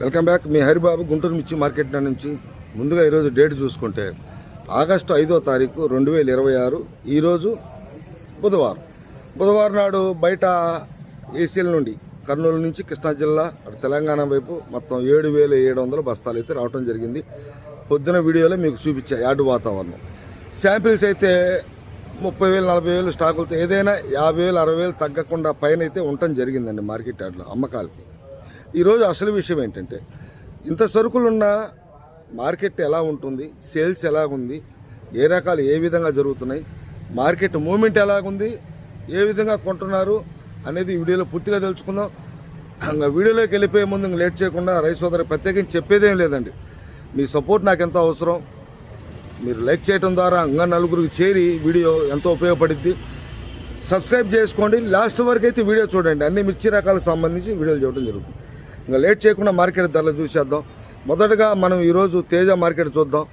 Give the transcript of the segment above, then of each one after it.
Welcome back. మీ హరిబాబు గుంటూరు మిర్చి market నుంచి. ముందుగా ఈరోజు డేట్ చూసుకుంటే ఆగస్టు 5వ తారీఖు 2026. ఈరోజు బుధవారం నాడు బయట ఏసీల నుండి కర్నూలు నుంచి కృష్ణా జిల్లా తెలంగాణ వైపు మొత్తం 7,700 బస్తాలు అయితే రావడం జరిగింది. పొద్దున వీడియోలో మీకు చూపించా యార్డు వాతావరణం. శాంపిల్స్ అయితే 30,000 40,000 స్టాకులతో ఏదైనా 50,000 60,000 తగ్గకుండా పైన అయితే ఉండటం జరిగిందండి మార్కెట్ యార్డులో అమ్మకాలకి. ఈరోజు అసలు విషయం ఏంటంటే ఇంత సరుకులున్న మార్కెట్ ఎలా ఉంటుంది, సేల్స్ ఎలాగుంది, ఏ రకాలు ఏ విధంగా జరుగుతున్నాయి, మార్కెట్ మూమెంట్ ఎలాగుంది, ఏ విధంగా కొంటున్నారు అనేది వీడియోలో పూర్తిగా తెలుసుకుందాం. వీడియోలోకి వెళ్ళిపోయే ముందు లేట్ చేయకుండా రైతు సోదరి ప్రత్యేకించి చెప్పేదేం లేదండి. మీ సపోర్ట్ నాకు ఎంతో అవసరం. మీరు లైక్ చేయడం ద్వారా ఇంకా నలుగురికి చేరి వీడియో ఎంతో ఉపయోగపడుద్ది. సబ్స్క్రైబ్ చేసుకోండి. లాస్ట్ వరకు అయితే వీడియో చూడండి. అన్ని మిర్చి రకాలకు సంబంధించి వీడియోలు చూడడం జరుగుతుంది. ఇంకా లేట్ చేయకుండా మార్కెట్ ధరలు చూసేద్దాం. మొదటగా మనం ఈరోజు తేజ మార్కెట్ చూద్దాం.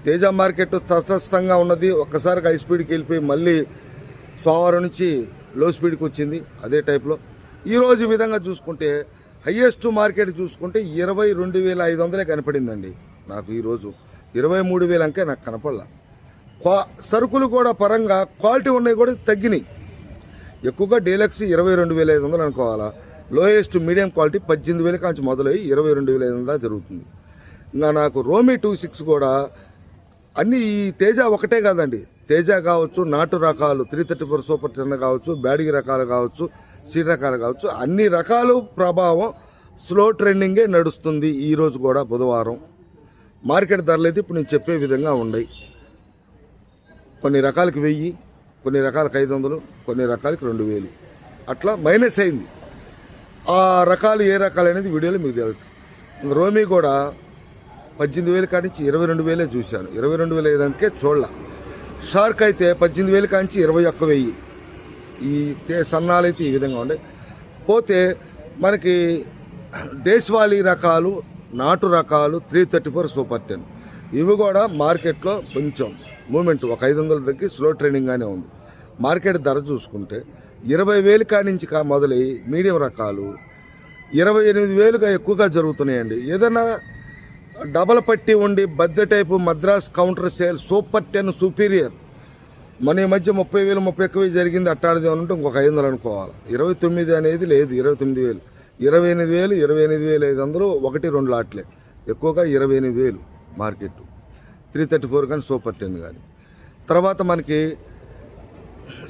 తేజ మార్కెట్ తటస్థంగా ఉన్నది. ఒక్కసారిగా హై స్పీడ్కి వెళ్ళిపోయి మళ్ళీ సోమవారం నుంచి లో స్పీడ్కి వచ్చింది. అదే టైప్లో ఈరోజు ఈ విధంగా చూసుకుంటే హయ్యెస్ట్ మార్కెట్ చూసుకుంటే 22,500 కనపడిందండి నాకు. ఈరోజు 23,000 అంకే నాకు కనపడలా. సరుకులు కూడా పరంగా క్వాలిటీ ఉన్నాయి కూడా తగ్గినాయి. ఎక్కువగా డీలక్స్ 22,500 అనుకోవాలా. లోయెస్ట్ మీడియం క్వాలిటీ 18,000 కాంచి మొదలయ్యి 22,500 జరుగుతుంది. ఇంకా నాకు రోమి 26 కూడా అన్ని ఈ తేజ ఒకటే కాదండి. తేజ కావచ్చు, నాటు రకాలు 334 సూపర్ 10 కావచ్చు, బ్యాడిగి రకాలు కావచ్చు, సీడ్ రకాలు కావచ్చు, అన్ని రకాలు ప్రభావం స్లో ట్రెండింగే నడుస్తుంది. ఈరోజు కూడా బుధవారం మార్కెట్ ధరలు అయితే ఇప్పుడు నేను చెప్పే విధంగా ఉన్నాయి. కొన్ని రకాలకి 1000, కొన్ని రకాలకు 500, కొన్ని రకాలకి 2,000 అట్లా మైనస్ అయింది. ఆ రకాలు ఏ రకాలు అనేది వీడియోలో మీకు తెలుస్తుంది. రోమి కూడా 18,000 కానించి 22,000 చూశాను. 22,500 చూడలే. షార్క్ అయితే 18,000 కానించి 21,000. ఈ సన్నాలు అయితే ఈ విధంగా ఉండే. పోతే మనకి దేశవాళీ రకాలు, నాటు రకాలు 334 సూపర్ 10 ఇవి కూడా మార్కెట్లో కొంచెం మూమెంట్ ఒక 500 తగ్గి స్లో ట్రెండింగ్గానే ఉంది. మార్కెట్ ధర చూసుకుంటే 20,000 కానించి మొదలయ్యి మీడియం రకాలు 28,000గా ఎక్కువగా జరుగుతున్నాయండి. ఏదైనా డబల్ పట్టి ఉండి బద్దె type Madras counter sale super 10 superior మన ఈ మధ్య 30,000 31,000 జరిగింది. అట్టాడిది అని ఉంటే ఇంకొక 500 అనుకోవాలి. 29 అనేది లేదు. 29,000 28,000 28,500 1-2 లాట్లే. ఎక్కువగా 28,000 మార్కెట్ 334 కానీ సూపర్ 10 కానీ. తర్వాత మనకి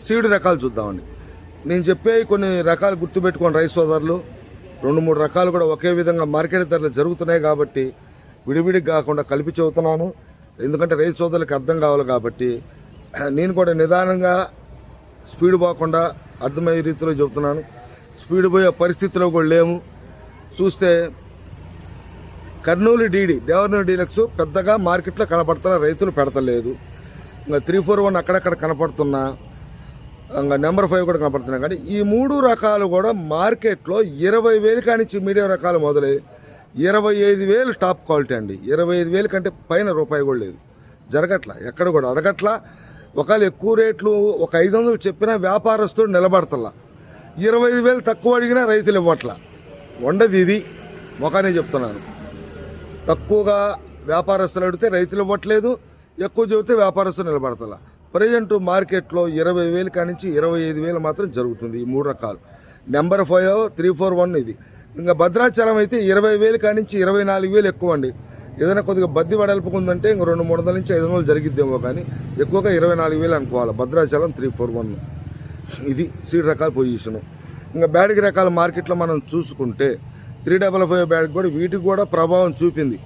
సీడ్ రకాలు చూద్దామండి. నేను చెప్పే కొన్ని రకాలు గుర్తుపెట్టుకోండి రైతు సోదరులు. 2-3 రకాలు కూడా ఒకే విధంగా మార్కెట్ ధరలు జరుగుతున్నాయి కాబట్టి విడివిడికి కాకుండా కలిపి చెబుతున్నాను. ఎందుకంటే రైతు సోదరులకు అర్థం కావాలి కాబట్టి నేను కూడా నిదానంగా స్పీడ్ పోకుండా అర్థమయ్యే రీతిలో చెబుతున్నాను. స్పీడ్ పోయే పరిస్థితిలో కూడా లేము. చూస్తే కర్నూలు డీడీ దేవరనూరు డీలక్స్ పెద్దగా మార్కెట్లో కనపడుతున్నా, రైతులు పెడతలేదు. ఇంకా 341 అక్కడక్కడ కనపడుతున్నా, ఇంకా నెంబర్ 5 కూడా కనపడుతున్నాయి. కానీ ఈ 3 రకాలు కూడా మార్కెట్లో 20,000 కానించి మీడియం రకాలు మొదలై 25,000 టాప్ క్వాలిటీ అండి. 25,000 కంటే పైన రూపాయి కూడా లేదు. జరగట్లా, ఎక్కడ కూడా అడగట్లా. ఒకవేళ ఎక్కువ రేట్లు ఒక 500 చెప్పినా వ్యాపారస్తుడు నిలబడతల్లా. 25,000 తక్కువ అడిగినా రైతులు ఇవ్వట్లా. ఉండదు ఇది మొఖానే చెప్తున్నాను. తక్కువగా వ్యాపారస్తులు అడిగితే రైతులు ఇవ్వట్లేదు, ఎక్కువ చెబితే వ్యాపారస్తులు నిలబడతలా. ప్రజెంట్ మార్కెట్లో 20,000 కానించి 25,000 మాత్రం జరుగుతుంది ఈ 3 రకాలు. నెంబర్ 5 341 ఇది. ఇంకా భద్రాచలం అయితే 20,000 కానించి 24,000 ఎక్కువ అండి. ఏదైనా కొద్దిగా బద్ది వడల్పుకుందంటే ఇంక 200-300 నుంచి 500 జరిగిద్దేమో, కానీ ఎక్కువగా 24,000 అనుకోవాలి. భద్రాచలం 341 ఇది సీడ్ రకాల పొజిషను. ఇంకా బ్యాడిగి రకాల మార్కెట్లో మనం చూసుకుంటే 355 బ్యాడిగి కూడా వీటికి కూడా ప్రభావం చూపింది.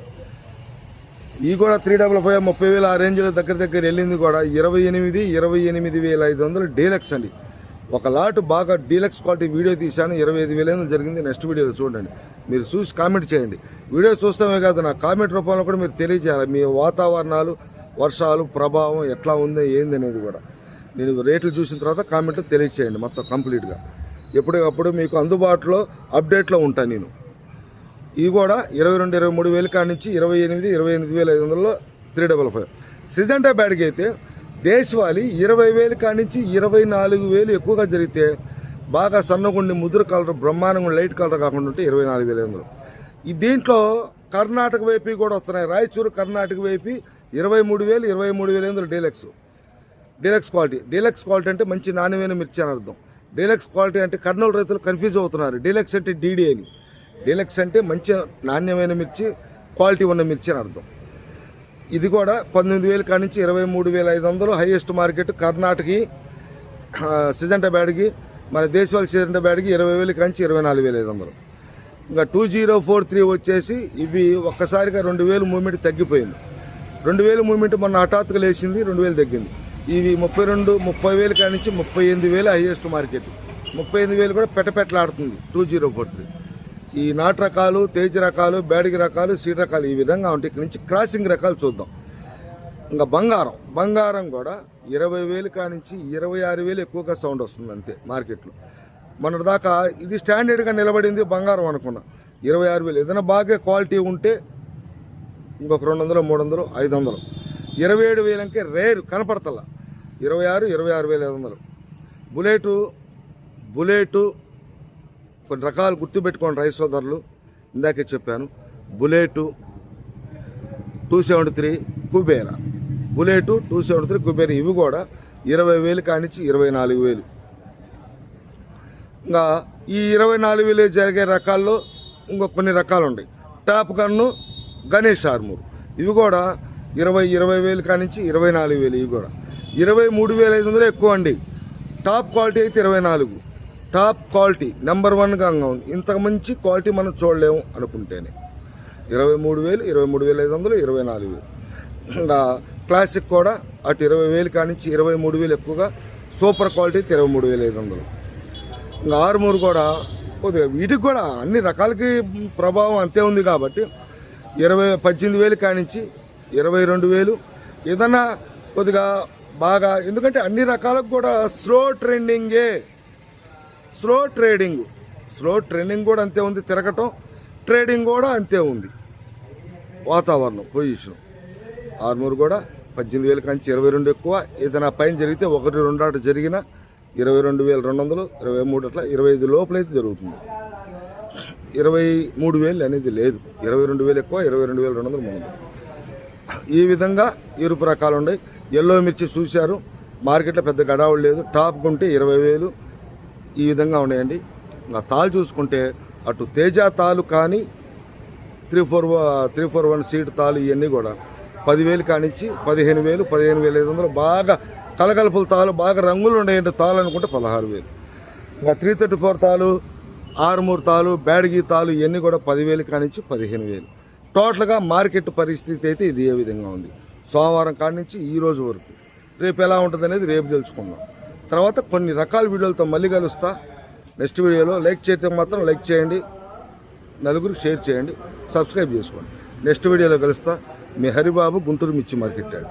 ఈ కూడా 355 30,000 ఆ రేంజ్లో దగ్గర వెళ్ళింది కూడా. 28,500 డీలక్స్ అండి. ఒక లాట్ బాగా డీలక్స్ క్వాలిటీ వీడియో తీశాను. 25,000 జరిగింది. నెక్స్ట్ వీడియోలో చూడండి. మీరు చూసి కామెంట్ చేయండి. వీడియో చూస్తామే కాదు, నా కామెంట్ రూపంలో కూడా మీరు తెలియజేయాలి. మీ వాతావరణాలు, వర్షాలు ప్రభావం ఎట్లా ఉంది ఏంది అనేది కూడా నేను రేట్లు చూసిన తర్వాత కామెంట్లో తెలియజేయండి. మొత్తం కంప్లీట్గా ఎప్పటికప్పుడు మీకు అందుబాటులో అప్డేట్లో ఉంటాను నేను. ఇవి కూడా 22-23,000 కానించి 28,500 355. సిజంటా బ్యాడ్కి అయితే దేశవాళీ 20,000 కానించి 24,000 ఎక్కువగా జరిగితే, బాగా సన్నగుండి ముదురు కలర్ బ్రహ్మాండంగా లైట్ కలర్ కాకుండా ఉంటే 24,500. ఈ దీంట్లో కర్ణాటక వైపు కూడా వస్తున్నాయి. రాయచూరు కర్ణాటక వైపు 23,000, 23,500 డీలక్స్ క్వాలిటీ. డీలక్స్ క్వాలిటీ అంటే మంచి నాణ్యమైన మిర్చి అని అర్థం. డీలక్స్ క్వాలిటీ అంటే కర్నూలు రైతులు కన్ఫ్యూజ్ అవుతున్నారు. డీలక్స్ అంటే డీడీ అని. డీలక్స్ అంటే మంచి నాణ్యమైన మిర్చి, క్వాలిటీ ఉన్న మిర్చి అని అర్థం. ఇది కూడా 19,000 కాడి నుంచి 23,500 హైయెస్ట్ మార్కెట్. కర్ణాటకకి సిజంటా బ్యాడ్కి, మన దేశవాళీ సిజంటా బ్యాడ్కి 20,000 కాడి నుంచి 24,500. ఇంకా 2043 వచ్చేసి ఇవి ఒక్కసారిగా 2,000 మూమెంట్ తగ్గిపోయింది. 2,000 మూమెంట్ మొన్న హఠాత్తుగా లేచింది, 2,000 తగ్గింది. ఇవి 30,000 కాడి నుంచి 38,000 హైయెస్ట్ మార్కెట్. 38,000 కూడా పెట్టలాడుతుంది 2043. ఈ నాటు రకాలు, తేజ్ రకాలు, బ్యాడిగి రకాలు, సీడ్ రకాలు ఈ విధంగా ఉంటాయి. ఇక్కడ నుంచి క్రాసింగ్ రకాలు చూద్దాం. ఇంకా బంగారం కూడా 20,000 కాడి నుంచి 26,000 ఎక్కువగా సౌండ్ వస్తుంది అంతే మార్కెట్లో. మన దాకా ఇది స్టాండర్డ్గా నిలబడింది బంగారం అనుకున్నా. 26,000 ఏదైనా బాగా క్వాలిటీ ఉంటే ఇంకొక 200, 300, 500. 27,000 అంటే రేరు కనపడతల్లా. 26, 26,500. బుల్లెటు కొన్ని రకాలు గుర్తుపెట్టుకోండి రైస్ సోదరులు. ఇందాకే చెప్పాను. Bullet 273 Kubera, bullet 273 Kubera. ఇవి కూడా 20,000 కాడి నుంచి 24,000. ఇంకా ఈ 24,000 జరిగే రకాల్లో ఇంకో కొన్ని రకాలు ఉన్నాయి. టాప్ గన్ను, గణేష్ ఆర్మూర్ ఇవి కూడా 20,000 కాడి నుంచి 24,000. ఇవి కూడా 23,500 ఎక్కువ అండి. టాప్ క్వాలిటీ అయితే 24. టాప్ క్వాలిటీ నెంబర్ 1గా ఉంది. ఇంతకు మంచి క్వాలిటీ మనం చూడలేము అనుకుంటేనే 23,000, 23,500, 24,000. ఇంకా క్లాసిక్ కూడా అటు 20,000 కాడి నుంచి 23,000 ఎక్కువగా. సూపర్ క్వాలిటీ అయితే 23,500. ఇంకా ఆర్మూర్ కూడా కొద్దిగా వీటికి కూడా అన్ని రకాలకి ప్రభావం అంతే ఉంది కాబట్టి 18,000 కాడి నుంచి 22,000. ఏదన్నా కొద్దిగా బాగా, ఎందుకంటే అన్ని రకాలకు కూడా స్లో ట్రెండింగ్ కూడా అంతే ఉంది. తిరగటం ట్రేడింగ్ కూడా అంతే ఉంది. వాతావరణం పొజిషన్ ఆర్మూర్ కూడా 18,000 కాడి నుంచి 22 ఎక్కువ. ఏదైనా పైన జరిగితే 1-2 అటు జరిగిన 22,200, 23 అట్లా 25 లోపలైతే జరుగుతుంది. 23,000 అనేది లేదు. 22,000 ఎక్కువ, 22,200, 300. ఈ విధంగా ఎరుపు రకాలు ఉన్నాయి. ఎల్లో మిర్చి చూశారు, మార్కెట్లో పెద్ద గడావుడు లేదు. టాప్ కొంటే 20,000 ఈ విధంగా ఉన్నాయండి. ఇంకా తాలు చూసుకుంటే అటు తేజ తాలు కానీ 341 సీడ్ తాలు ఇవన్నీ కూడా 10,000 కానించి 15,000, 15,500. బాగా కలగలుపుల తాలు, బాగా రంగులు ఉన్నాయండి తాలు అనుకుంటే 16,000. ఇంకా 334 తాలు, ఆర్మూర్ తాలు, బ్యాడ్గి తాలు ఇవన్నీ కూడా 10,000 కానించి 15,000. టోటల్గా మార్కెట్ పరిస్థితి అయితే ఇది ఏ విధంగా ఉంది సోమవారం కాడి నుంచి ఈ రోజు వరకు. రేపు ఎలా ఉంటుంది అనేది రేపు తెలుసుకుందాం. తర్వాత కొన్ని రకాల వీడియోలతో మళ్ళీ కలుస్తా. నెక్స్ట్ వీడియోలో లైక్ చేస్తే మాత్రం లైక్ చేయండి, నలుగురికి షేర్ చేయండి, సబ్స్క్రైబ్ చేసుకోండి. నెక్స్ట్ వీడియోలో కలుస్తా. మీ హరిబాబు, గుంటూరు మిర్చి మార్కెట్ యార్డ్.